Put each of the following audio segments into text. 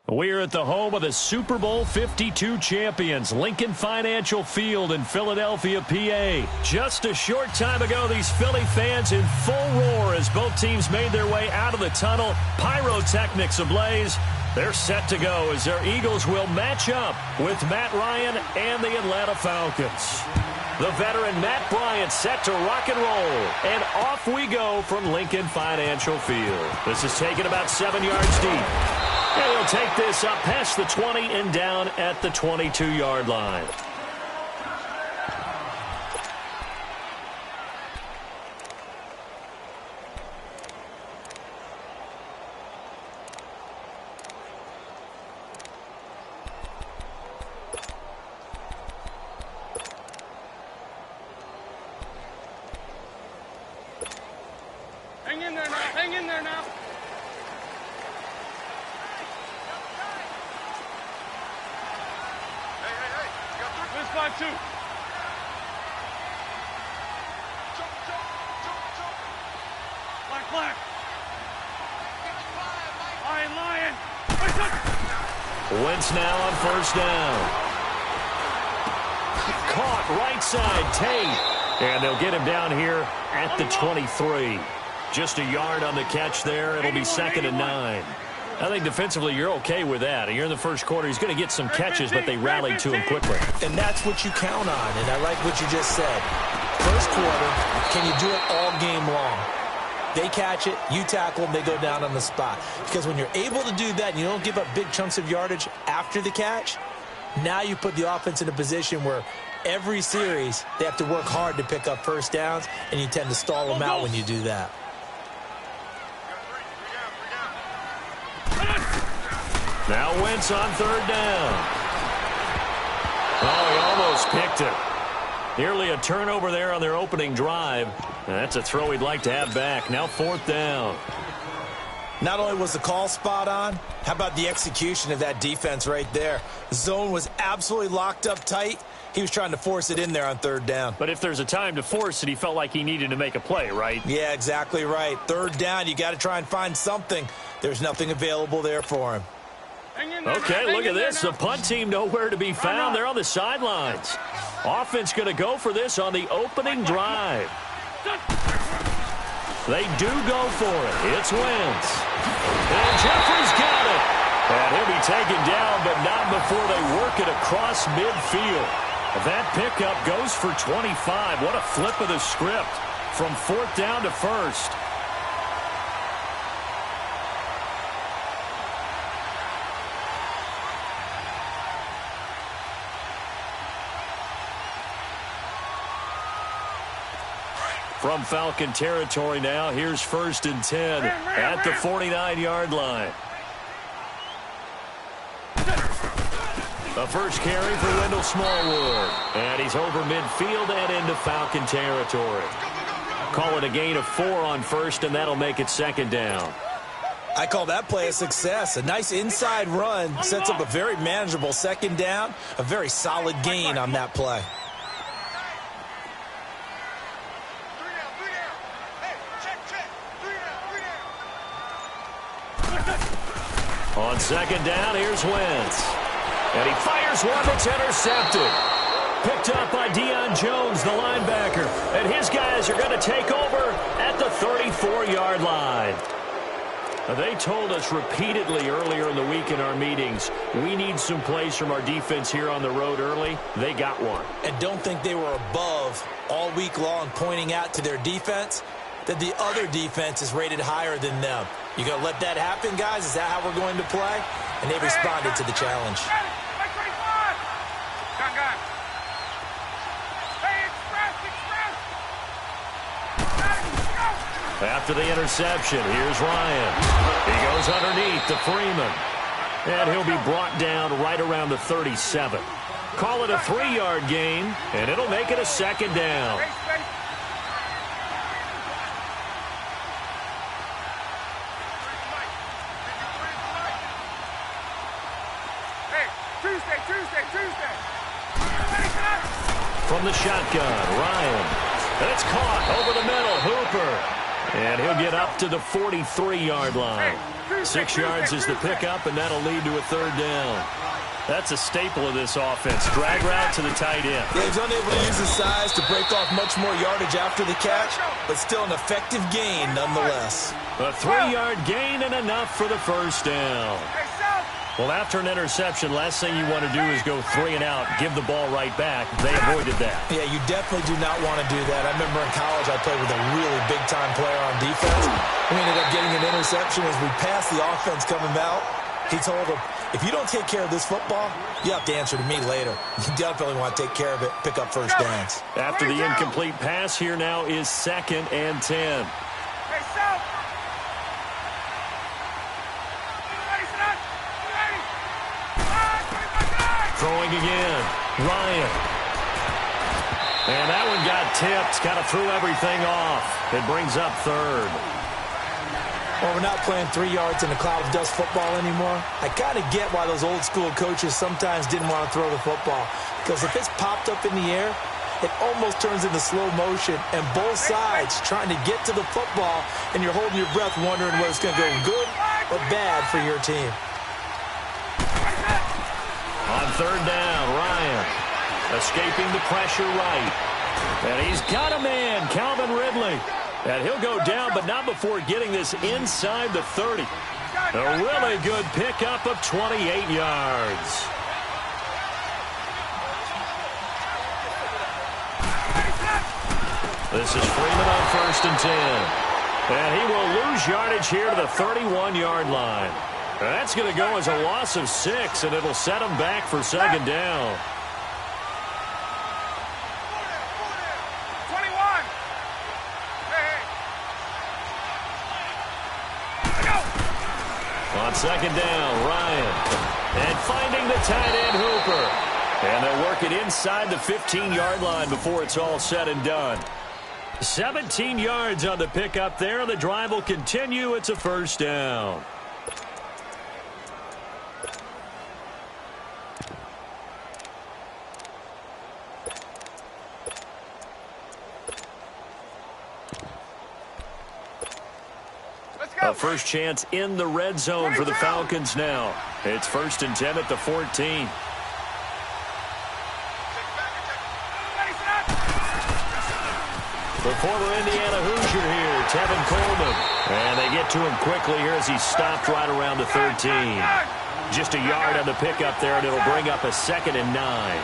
We're at the home of the Super Bowl 52 champions, Lincoln Financial Field in Philadelphia, PA. Just a short time ago, these Philly fans in full roar as both teams made their way out of the tunnel. Pyrotechnics ablaze. They're set to go as their Eagles will match up with Matt Ryan and the Atlanta Falcons. The veteran Matt Bryant set to rock and roll. And off we go from Lincoln Financial Field. This is taken about 7 yards deep. And he'll take this up past the 20 and down at the 22-yard line. Hang in there now. Hang in there now. Line two. Black. Lion. Wentz now on first down. Caught right side, Tate. And they'll get him down here at the 23. Just a yard on the catch there. It'll be 2nd and 9. I think defensively you're okay with that. You're in the first quarter. He's going to get some catches, but they rallied to him quickly. And that's what you count on, and I like what you just said. First quarter, can you do it all game long? They catch it, you tackle them, they go down on the spot. Because when you're able to do that and you don't give up big chunks of yardage after the catch, now you put the offense in a position where every series they have to work hard to pick up first downs, and you tend to stall them out when you do that. Now Wentz on third down. Oh, he almost picked it. Nearly a turnover there on their opening drive. That's a throw he'd like to have back. Now 4th down. Not only was the call spot on, how about the execution of that defense right there? The zone was absolutely locked up tight. He was trying to force it in there on 3rd down. But if there's a time to force it, he felt like he needed to make a play, right? Yeah, exactly right. 3rd down, you got to try and find something. There's nothing available there for him. Okay, look at this. The punt team nowhere to be found. They're on the sidelines. Offense going to go for this on the opening drive. They do go for it. It's Wentz. And Jeffrey's got it. And he'll be taken down, but not before they work it across midfield. That pickup goes for 25. What a flip of the script from 4th down to 1st. From Falcon territory now, here's 1st and 10 at the 49-yard line. The first carry for Wendell Smallwood. And he's over midfield and into Falcon territory. Call it a gain of 4 on 1st, and that'll make it 2nd down. I call that play a success. A nice inside run sets up a very manageable 2nd down. A very solid gain on that play. On 2nd down, here's Wentz. And he fires one that's intercepted. Picked up by Deion Jones, the linebacker. And his guys are going to take over at the 34-yard line. They told us repeatedly earlier in the week in our meetings, we need some plays from our defense here on the road early. They got one. And don't think they were above all week long pointing out to their defense that the other defense is rated higher than them. You going to let that happen, guys? Is that how we're going to play? And they responded to the challenge. After the interception, here's Ryan. He goes underneath to Freeman. And he'll be brought down right around the 37. Call it a 3-yard gain, and it'll make it a 2nd down. Tuesday. From the shotgun, Ryan. And it's caught over the middle. Hooper. And he'll get up to the 43-yard line. 6 yards is the pickup, and that'll lead to a third down. That's a staple of this offense. Drag route to the tight end. Yeah, he's unable to use his size to break off much more yardage after the catch, but still an effective gain nonetheless. A 3-yard gain and enough for the first down. Well, after an interception, last thing you want to do is go 3 and out, give the ball right back. They avoided that. Yeah, you definitely do not want to do that. I remember in college I played with a really big-time player on defense. We ended up getting an interception as we passed the offense coming out. He told him, if you don't take care of this football, you have to answer to me later. You definitely want to take care of it, pick up first downs. After the incomplete pass, here now is 2nd and 10. Throwing again. Ryan. And that one got tipped. Kind of threw everything off. It brings up 3rd. Well, we're not playing 3 yards in a cloud of dust football anymore. I kind of get why those old-school coaches sometimes didn't want to throw the football. Because if it's popped up in the air, it almost turns into slow motion. And both sides trying to get to the football, and you're holding your breath wondering whether it's going to go good or bad for your team. On 3rd down, Ryan escaping the pressure right. And he's got a man, Calvin Ridley. And he'll go down, but not before getting this inside the 30. A really good pickup of 28 yards. This is Freeman on 1st and 10. And he will lose yardage here to the 31-yard line. That's going to go as a loss of 6, and it'll set him back for 2nd down. On 2nd down, Ryan. And finding the tight end, Hooper. And they'll work it inside the 15-yard line before it's all said and done. 17 yards on the pickup there. The drive will continue. It's a first down. A first chance in the red zone for the Falcons now. It's 1st and 10 at the 14. The former Indiana Hoosier here, Tevin Coleman. And they get to him quickly here as he stopped right around the 13. Just a yard on the pickup there, and it'll bring up a 2nd and 9.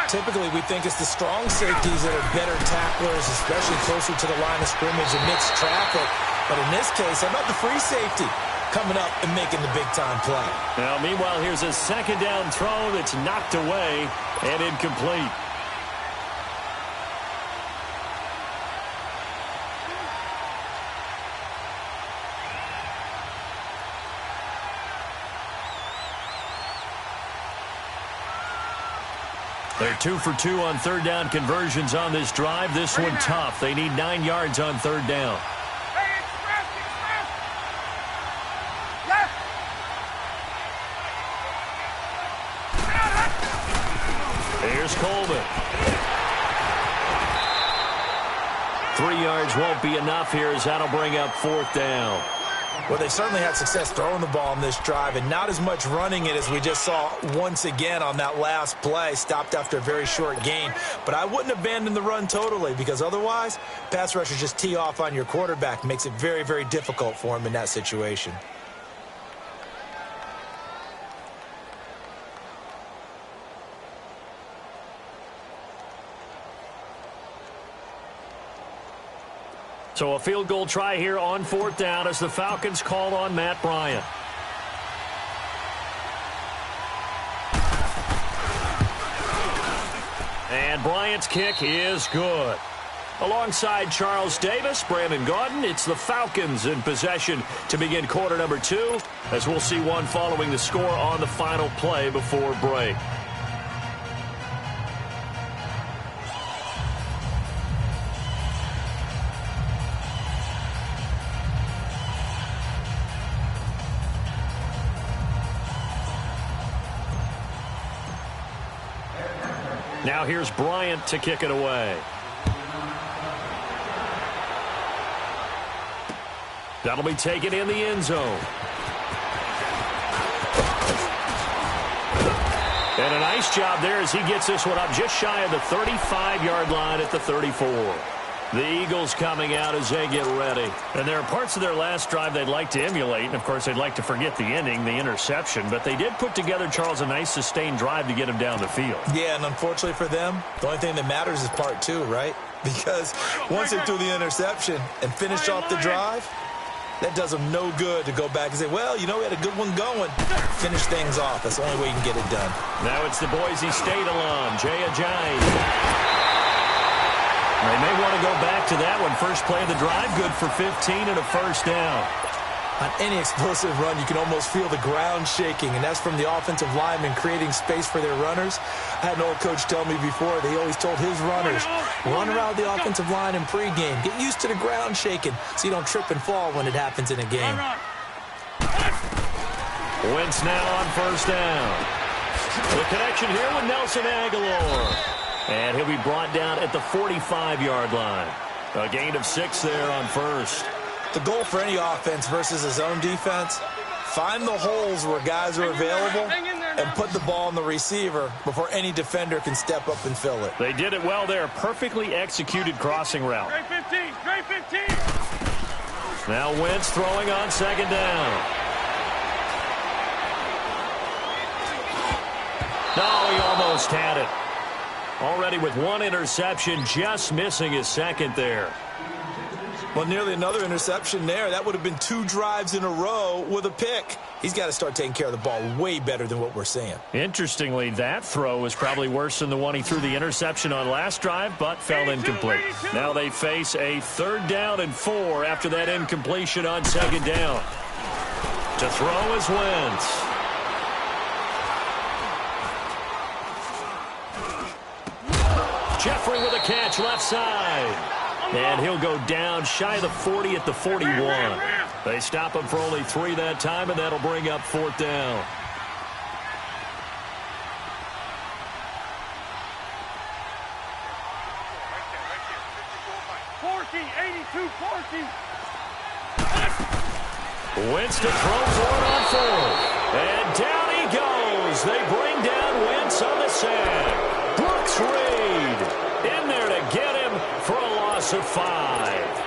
Typically, we think it's the strong safeties that are better tacklers, especially closer to the line of scrimmage amidst traffic. But in this case, how about the free safety coming up and making the big-time play? Now, meanwhile, here's a 2nd down throw that's knocked away and incomplete. They're 2 for 2 on 3rd down conversions on this drive. This one tough. They need 9 yards on 3rd down. Here's Coleman. 3 yards won't be enough here as that'll bring up 4th down. Well, they certainly had success throwing the ball on this drive and not as much running it as we just saw once again on that last play. Stopped after a very short gain. But I wouldn't abandon the run totally because otherwise, pass rushers just tee off on your quarterback. Makes it very, very difficult for him in that situation. So a field goal try here on 4th down as the Falcons call on Matt Bryant. And Bryant's kick is good. Alongside Charles Davis, Brandon Gaudin, it's the Falcons in possession to begin quarter number 2, as we'll see one following the score on the final play before break. Now here's Bryant to kick it away. That'll be taken in the end zone. And a nice job there as he gets this one up just shy of the 35-yard line at the 34. The Eagles coming out as they get ready. And there are parts of their last drive they'd like to emulate. And, of course, they'd like to forget the ending, the interception. But they did put together, Charles, a nice sustained drive to get him down the field. Yeah, and unfortunately for them, the only thing that matters is part two, right? Because once they threw the interception and finished off the drive, that does them no good to go back and say, well, you know, we had a good one going. Finish things off. That's the only way you can get it done. Now it's the Boise State alum, Jay Ajayi. They may want to go back to that one. First play of the drive, good for 15 and a first down. On any explosive run, you can almost feel the ground shaking, and that's from the offensive linemen creating space for their runners. I had an old coach tell me before, they always told his runners, run around the offensive line in pregame. Get used to the ground shaking so you don't trip and fall when it happens in a game. Wentz now on first down. The connection here with Nelson Aguilar. And he'll be brought down at the 45-yard line. A gain of 6 there on first. The goal for any offense versus a zone defense, find the holes where guys are available and put the ball on the receiver before any defender can step up and fill it. They did it well there. Perfectly executed crossing route. Great 15, great 15. Now Wentz throwing on second down. No, he almost had it. Already with one interception, just missing his second there. Well, nearly another interception there. That would have been 2 drives in a row with a pick. He's got to start taking care of the ball way better than what we're seeing. Interestingly, that throw was probably worse than the one he threw the interception on last drive, but fell incomplete. Now they face a 3rd down and 4 after that incompletion on second down. To throw is Wentz. Jeffrey with a catch left side. And he'll go down shy of the 40 at the 41. They stop him for only 3 that time, and that'll bring up 4th down. Winston throws for it on 4th. And down he goes. They bring down Wentz on the sack. Brooks Reed in there to get him for a loss of 5.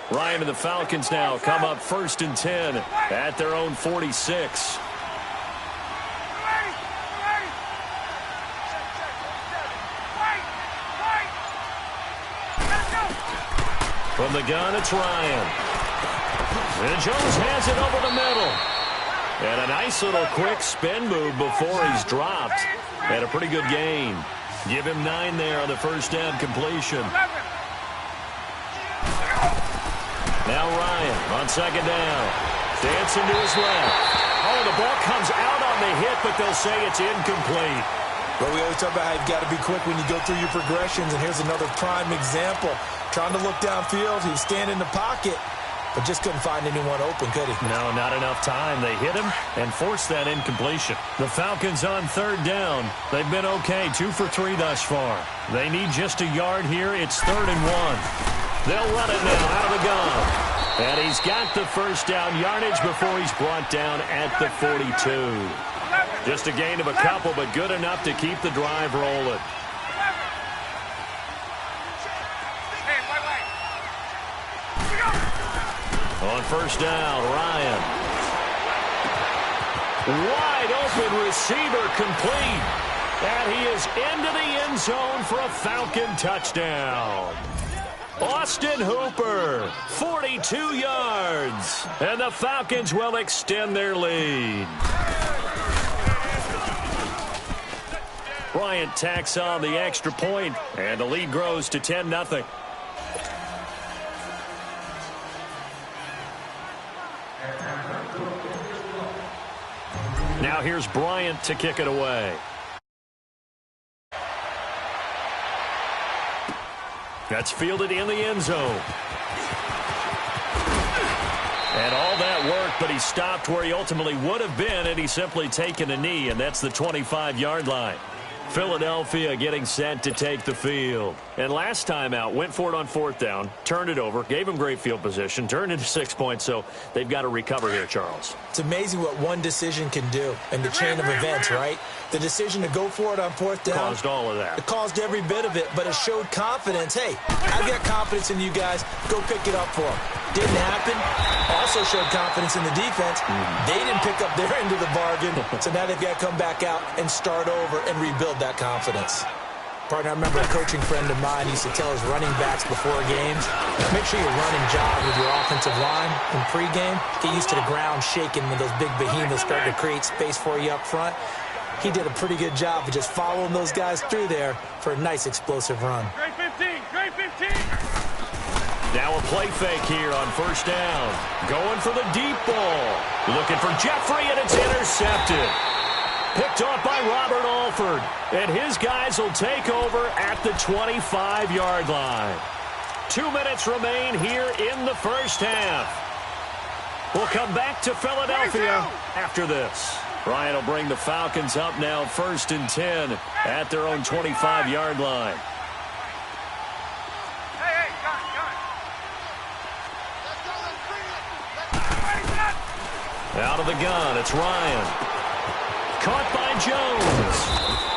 Ryan and the Falcons now come up 1st and 10 at their own 46. From the gun, it's Ryan. And Jones has it over the middle. And a nice little quick spin move before he's dropped. And a pretty good gain. Give him 9 there on the first down completion. Now Ryan on second down. Dancing to his left. Oh, the ball comes out on the hit, but they'll say it's incomplete. But we always talk about how you've got to be quick when you go through your progressions, and here's another prime example. Trying to look downfield, he was standing in the pocket, but just couldn't find anyone open, could he? No, not enough time. They hit him and forced that incompletion. The Falcons on 3rd down. They've been okay, 2 for 3 thus far. They need just a yard here. It's 3rd and 1. They'll run it now out of the gun. And he's got the first down yardage before he's brought down at the 42. Just a gain of a couple, but good enough to keep the drive rolling. On first down, Ryan. Wide open receiver complete. And he is into the end zone for a Falcon touchdown. Austin Hooper, 42 yards. And the Falcons will extend their lead. Bryant tacks on the extra point, and the lead grows to 10-0. Now here's Bryant to kick it away. That's fielded in the end zone. And all that worked, but he stopped where he ultimately would have been, and he's simply taken a knee, and that's the 25-yard line. Philadelphia getting set to take the field. And last time out, went for it on 4th down, turned it over, gave him great field position, turned into 6 points, so they've got to recover here, Charles. It's amazing what one decision can do in the chain of events, right? The decision to go for it on 4th down. Caused all of that. It caused every bit of it, but it showed confidence. Hey, I've got confidence in you guys. Go pick it up for them. Didn't happen. Also showed confidence in the defense. They didn't pick up their end of the bargain, so now they've got to come back out and start over and rebuild that confidence. Partner, I remember a coaching friend of mine used to tell his running backs before games, make sure you run and jog with your offensive line in pregame. Get used to the ground shaking when those big behemoths start to create space for you up front. He did a pretty good job of just following those guys through there for a nice explosive run. Great 15, great 15. Now a play fake here on 1st down. Going for the deep ball. Looking for Jeffrey, and it's intercepted. Picked off by Robert Alford. And his guys will take over at the 25-yard line. 2 minutes remain here in the first half. We'll come back to Philadelphia after this. Ryan will bring the Falcons up now 1st and 10 at their own 25-yard line. Out of the gun, it's Ryan. Caught by Jones.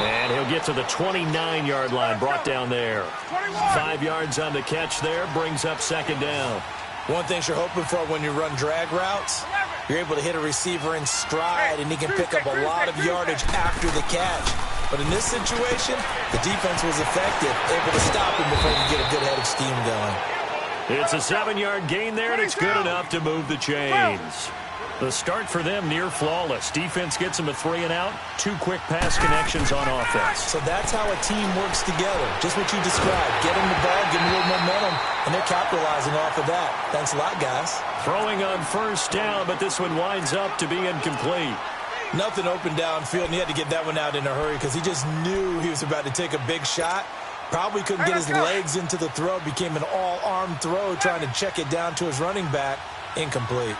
And he'll get to the 29-yard line, brought down there. 5 yards on the catch there, brings up 2nd down. One thing you're hoping for when you run drag routes, you're able to hit a receiver in stride, and he can pick up a lot of yardage after the catch. But in this situation, the defense was effective, able to stop him before he could get a good head of steam going. It's a 7-yard gain there, and it's good enough to move the chains. The start for them near flawless. Defense gets them a 3-and-out. 2 quick pass connections on offense. So that's how a team works together. Just what you described. Get them the ball, give them a little momentum, and they're capitalizing off of that. Thanks a lot, guys. Throwing on 1st down, but this one winds up to be incomplete. Nothing open downfield, and he had to get that one out in a hurry because he just knew he was about to take a big shot. Probably couldn't get his legs into the throw. Became an all-arm throw trying to check it down to his running back. Incomplete.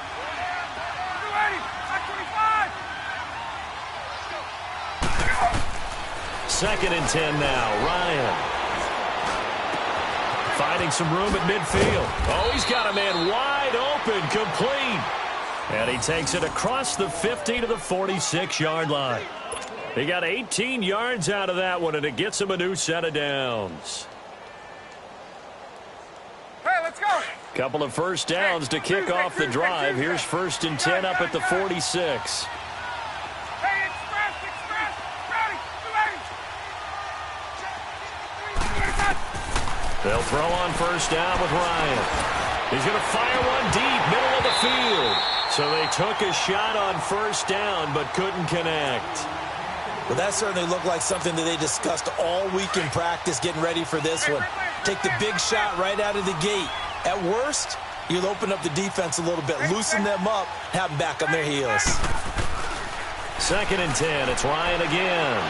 2nd and 10 now. Ryan. Finding some room at midfield. Oh, he's got a man wide open, complete. And he takes it across the 50 to the 46-yard line. He got 18 yards out of that one, and it gets him a new set of downs. Hey, let's go. Couple of 1st downs to kick off the drive. Here's 1st and 10 up at the 46. They'll throw on 1st down with Ryan. He's going to fire one deep, middle of the field. So they took a shot on 1st down, but couldn't connect. Well, that certainly looked like something that they discussed all week in practice, getting ready for this one. Take the big shot right out of the gate. At worst, you'll open up the defense a little bit, loosen them up, have them back on their heels. 2nd and 10. It's Ryan again.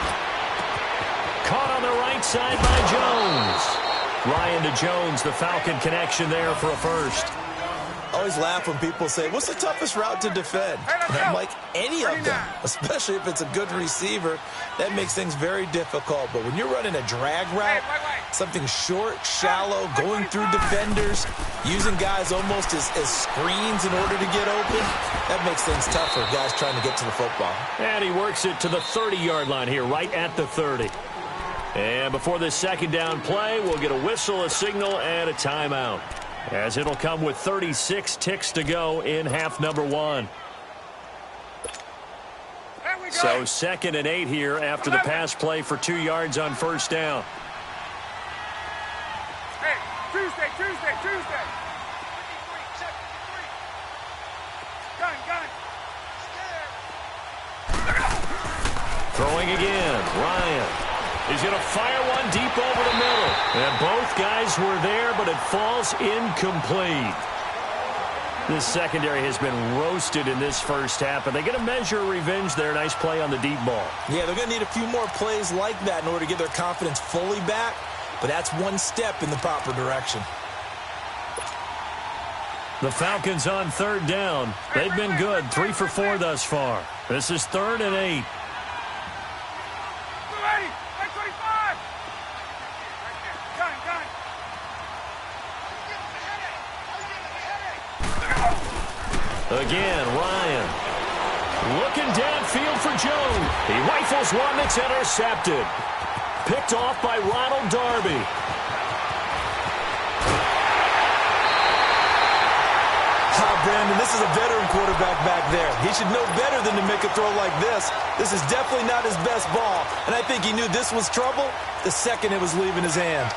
Caught on the right side by Jones. Ryan to Jones, the Falcon connection there for a 1st. I always laugh when people say, what's the toughest route to defend? And I'm like, any of them, especially if it's a good receiver. That makes things very difficult. But when you're running a drag route, something short, shallow, going through defenders, using guys almost as screens in order to get open, that makes things tough for guys trying to get to the football. And he works it to the 30-yard line here, right at the 30. And before this 2nd down play, we'll get a whistle, a signal, and a timeout, as it'll come with 36 ticks to go in half number 1. So 2nd and 8 here after the pass play for 2 yards on 1st down. Hey, Tuesday. Gun. Throwing again, Ryan. He's going to fire one deep over the middle. And both guys were there, but it falls incomplete. This secondary has been roasted in this first half, and they get a measure of revenge there. Nice play on the deep ball. Yeah, they're going to need a few more plays like that in order to get their confidence fully back, but that's one step in the proper direction. The Falcons on third down. They've been good, 3 for 4 thus far. This is 3rd and 8. Again, Ryan. Looking downfield for Jones. He rifles one that's intercepted. Picked off by Ronald Darby. Brandon, this is a veteran quarterback back there. He should know better than to make a throw like this. This is definitely not his best ball, and I think he knew this was trouble the second it was leaving his hand.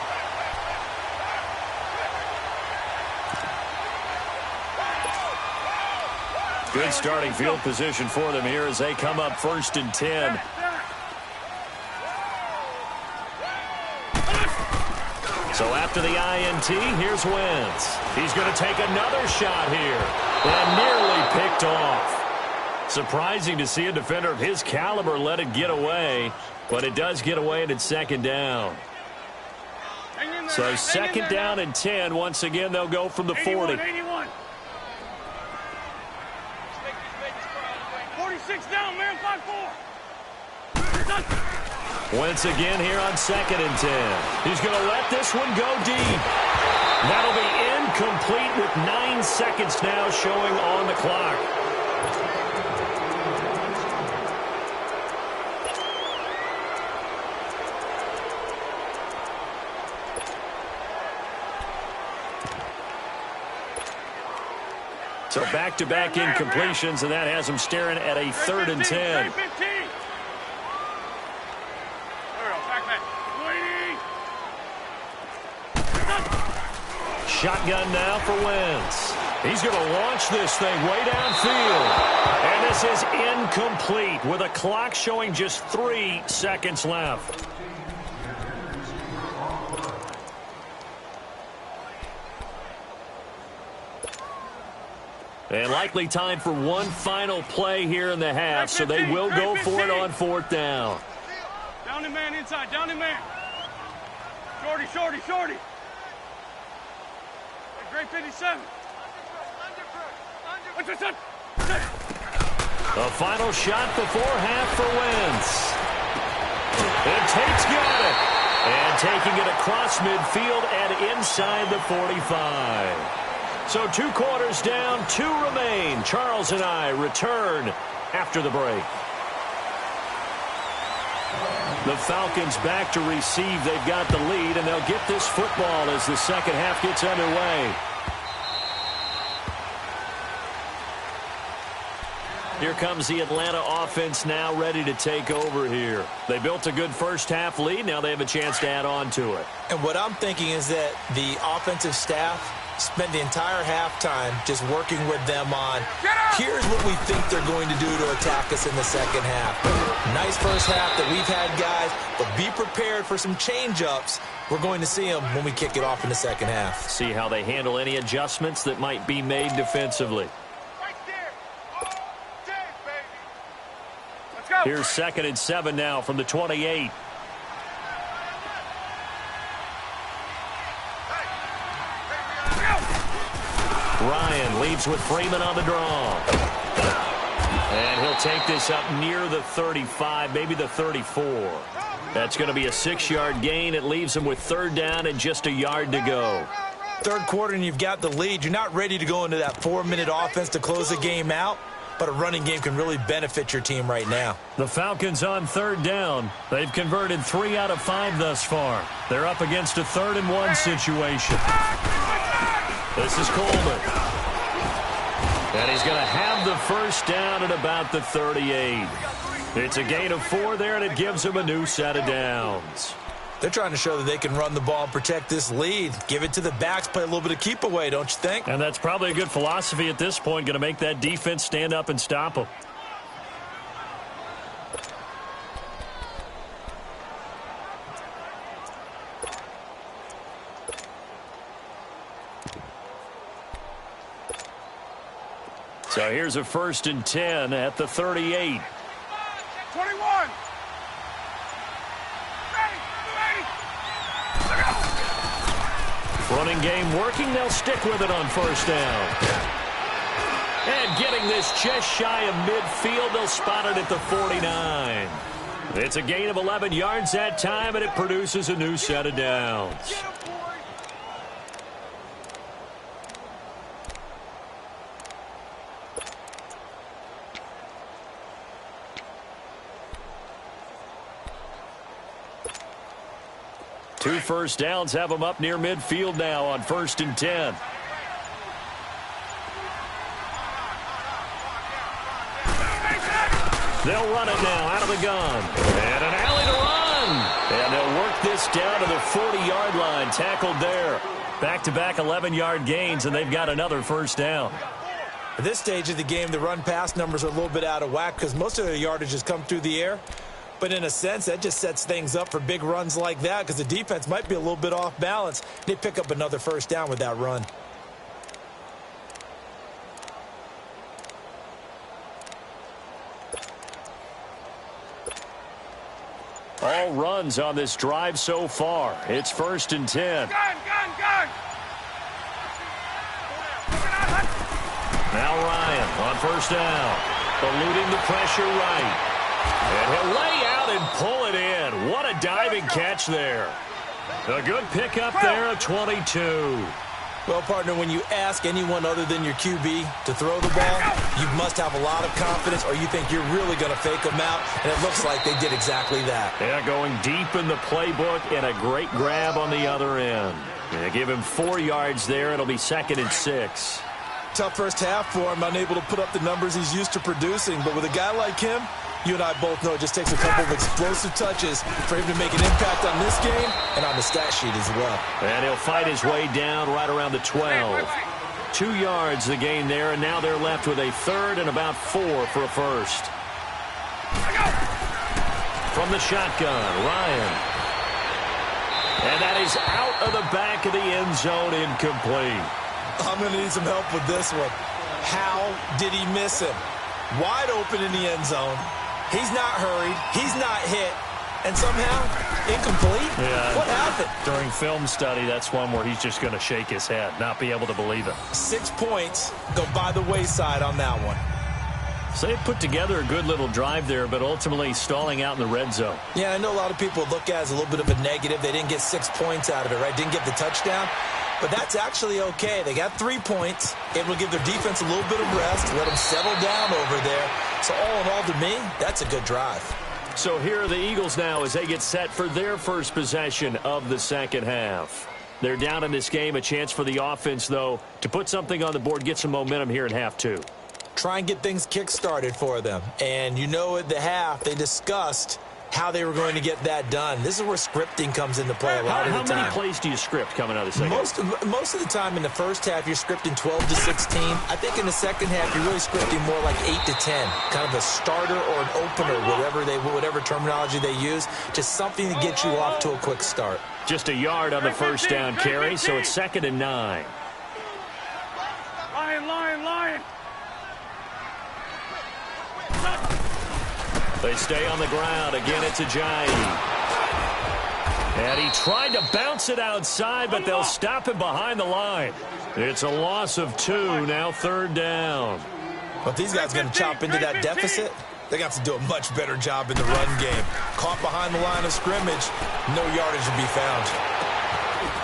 Good starting field position for them here as they come up 1st and 10. So after the INT, here's Wentz. He's going to take another shot here. And nearly picked off. Surprising to see a defender of his caliber let it get away. But it does get away, and it's 2nd down. So 2nd down and 10. Once again, they'll go from the 40. 81. 46 down, man, 5-4. Wentz again here on 2nd and 10. He's going to let this one go deep. That'll be incomplete with 9 seconds now showing on the clock. So back-to-back incompletions, and that has him staring at a 3rd and 10. Shotgun now for Wentz. He's going to launch this thing way downfield. And this is incomplete with a clock showing just 3 seconds left. And likely time for one final play here in the half, so they will go for it on 4th down. Down the man inside, down the man. Shorty, shorty, shorty. Great 57. A final shot before half for Wentz. And Tate's got it. And taking it across midfield and inside the 45. So 2 quarters down, 2 remain. Charles and I return after the break. The Falcons back to receive. They've got the lead, and they'll get this football as the second half gets underway. Here comes the Atlanta offense now ready to take over here. They built a good first half lead. Now they have a chance to add on to it. And what I'm thinking is that the offensive staff spent the entire halftime just working with them on, here's what we think they're going to do to attack us in the second half. Nice first half that we've had, guys, but be prepared for some change-ups. We're going to see them when we kick it off in the second half. See how they handle any adjustments that might be made defensively. Here's 2nd and 7 now from the 28. Ryan leaves with Freeman on the draw. And he'll take this up near the 35, maybe the 34. That's going to be a 6-yard gain. It leaves him with 3rd down and just a yard to go. Third quarter and you've got the lead. You're not ready to go into that 4-minute offense to close the game out, but a running game can really benefit your team right now. The Falcons on 3rd down. They've converted 3 out of 5 thus far. They're up against a 3rd and 1 situation. This is Coleman. And he's going to have the first down at about the 38. It's a gain of 4 there, and it gives him a new set of downs. They're trying to show that they can run the ball and protect this lead. Give it to the backs, play a little bit of keep away, don't you think? And that's probably a good philosophy at this point, going to make that defense stand up and stop them. So here's a 1st and 10 at the 38. 21. Running game working. They'll stick with it on first down. And getting this just shy of midfield. They'll spot it at the 49. It's a gain of 11 yards that time, and it produces a new set of downs. Two first downs have them up near midfield now on 1st and 10. They'll run it now out of the gun. And an alley to run. And they'll work this down to the 40-yard line. Tackled there. Back-to-back 11-yard gains, and they've got another first down. At this stage of the game, the run-pass numbers are a little bit out of whack because most of their yardage has come through the air. But in a sense, that just sets things up for big runs like that because the defense might be a little bit off balance. They pick up another first down with that run. All runs on this drive so far. It's 1st and 10. Gun! Now Ryan on first down. Eluding the pressure right. And he'll lay out and pull it in. What a diving catch there. A good pickup there at 22. Well, partner, when you ask anyone other than your QB to throw the ball, you must have a lot of confidence or you think you're really going to fake them out, and it looks like they did exactly that. Yeah, going deep in the playbook and a great grab on the other end. Yeah, give him 4 yards there. It'll be 2nd and 6. Tough first half for him, unable to put up the numbers he's used to producing, but with a guy like him, you and I both know it just takes a couple of explosive touches for him to make an impact on this game and on the stat sheet as well. And he'll fight his way down right around the 12. 2 yards the gain there, and now they're left with a 3rd and about 4 for a first. From the shotgun, Ryan. And that is out of the back of the end zone, incomplete. I'm going to need some help with this one. How did he miss him? Wide open in the end zone. He's not hurried. He's not hit. And somehow, incomplete? Yeah. What happened? During film study, that's one where he's just going to shake his head, not be able to believe it. 6 points go by the wayside on that one. So they put together a good little drive there, but ultimately stalling out in the red zone. Yeah, I know a lot of people look at it as a little bit of a negative. They didn't get 6 points out of it, right? Didn't get the touchdown. But that's actually okay. They got 3 points. Able to give their defense a little bit of rest, let them settle down over there. So all in all, to me, that's a good drive. So here are the Eagles now as they get set for their first possession of the second half. They're down in this game. A chance for the offense, though, to put something on the board, get some momentum here in half 2. Try and get things kick-started for them. And you know at the half, they discussed how they were going to get that done. This is where scripting comes into play a lot of the time. How many plays do you script coming out of the second half? Most of the time in the first half, you're scripting 12 to 16. I think in the second half, you're really scripting more like 8 to 10. Kind of a starter or an opener, whatever terminology they use. Just something to get you off to a quick start. Just a yard on the first down carry, so it's 2nd and 9. Lion. They stay on the ground. Again, it's Ajayi. And he tried to bounce it outside, but they'll stop him behind the line. It's a loss of 2, now 3rd down. But if these guys are going to chop into that deficit, they got to do a much better job in the run game. Caught behind the line of scrimmage, no yardage to be found.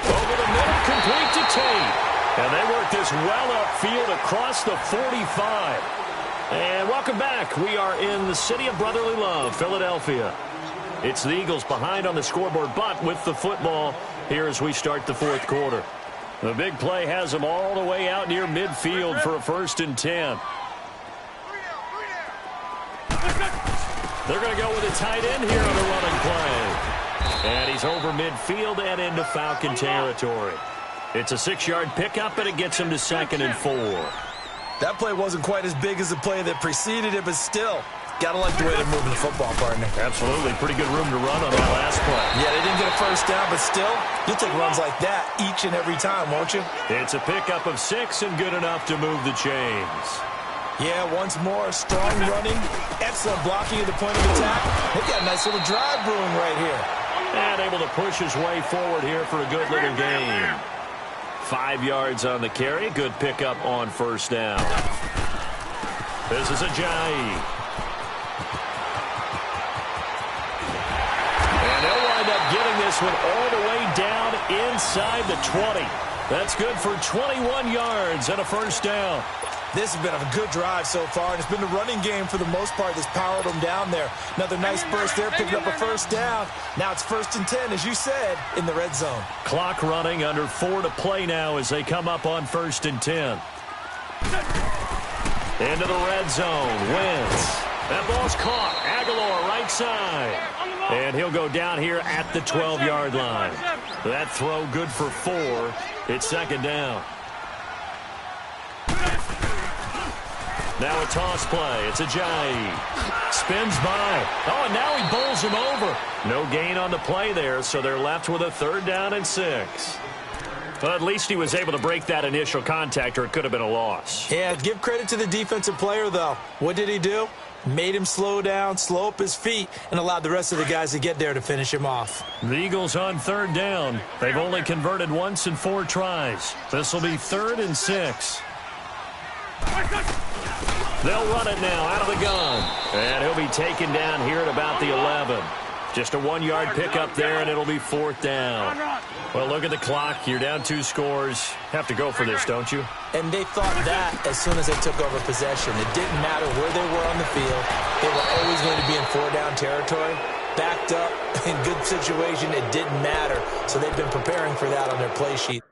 Over the middle, complete to Tate. And they work this well upfield across the 45. And welcome back. We are in the city of brotherly love, Philadelphia. It's the Eagles behind on the scoreboard, but with the football here as we start the 4th quarter. The big play has them all the way out near midfield for a 1st and 10. They're going to go with a tight end here on the running play. And he's over midfield and into Falcon territory. It's a 6-yard pickup, and it gets him to 2nd and 4. That play wasn't quite as big as the play that preceded it, but still, got to like the way they're moving the football, partner. Absolutely. Pretty good room to run on that last play. Yeah, they didn't get a first down, but still, you'll take runs like that each and every time, won't you? It's a pickup of 6 and good enough to move the chains. Yeah, once more, strong running, excellent blocking at the point of attack. They've got a nice little drive brewing right here. And able to push his way forward here for a good little game. 5 yards on the carry. Good pickup on first down. This is Ajayi. And they'll wind up getting this one all the way down inside the 20. That's good for 21 yards and a first down. This has been a good drive so far, and it's been the running game for the most part that's powered them down there. Another nice burst there, picking up a first down. Now it's 1st and 10, as you said, in the red zone. Clock running, under 4 to play now as they come up on 1st and 10. Into the red zone. Wentz. That ball's caught. Aguilar right side. And he'll go down here at the 12-yard line. That throw good for 4. It's 2nd down. Now a toss play. It's Ajayi. Spins by. Oh, and now he bowls him over. No gain on the play there, so they're left with a 3rd down and 6. Well, at least he was able to break that initial contact, or it could have been a loss. Yeah, give credit to the defensive player, though. What did he do? Made him slow down, slow up his feet, and allowed the rest of the guys to get there to finish him off. The Eagles on 3rd down. They've only converted once in 4 tries. This will be 3rd and 6. They'll run it now out of the gun. And he'll be taken down here at about the 11. Just a 1-yard pickup there, and it'll be 4th down. Well, look at the clock. You're down 2 scores. Have to go for this, don't you? And they thought that as soon as they took over possession. It didn't matter where they were on the field. They were always going to be in 4-down territory. Backed up, in good situation, it didn't matter. So they've been preparing for that on their play sheet.